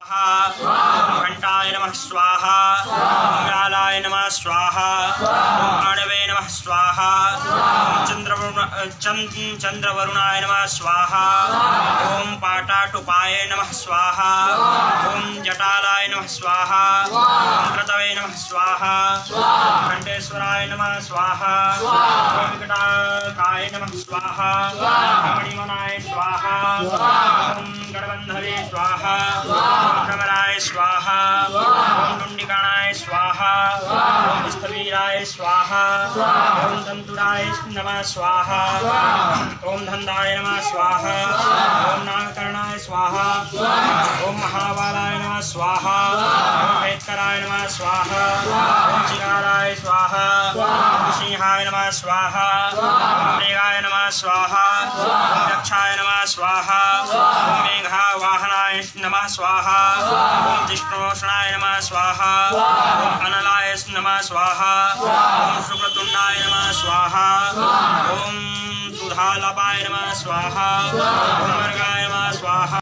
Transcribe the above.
घंटाय नमः स्वाहा, मृगालाय नमः स्वाहा, प्रणवे नमः स्वाहा, चंद्रवरुणाय नमः स्वाहा, ओम पाटाटुपाय नमः स्वाहा, ओम जटालाय नमः स्वाहा, ओम क्रतवे नमः स्वाहा, घंटेश्वराय नमः स्वाहा, ओम विकटाकाय नमः स्वाहा, मणिमनाय स्वाहा, ओम गणबंधवे स्वाहा, भ्रमराय स्वाहा, ओम डुंडिकाणाय स्वाहा, ओम स्थवीराय स्वाहा, ओम तंतुराय नमः स्वाहा, ओम धन्दाय नमः स्वाहा, ओम नागकर्णाय स्वाहा, ओम महाबालाय नमः स्वाहा, ओम वेदकराय नमः स्वाहा, ओम चिगाराय स्वाहा, ओम सिंहाय नमः स्वाहा, ओम मृगाय नमः स्वाहा, ओम यक्षाय नमः स्वाहा, ओम मेघवाहनाय नमः स्वाहा, ओम जिष्णुषणाय नमः स्वाहा, ओम अनलाय नमः स्वाहा, ओम शुक्रतुंडाय नमः स्वाहा, ओम सुधालपाय नमः स्वाहा, ओम वर्गाय नमः स्वाहा।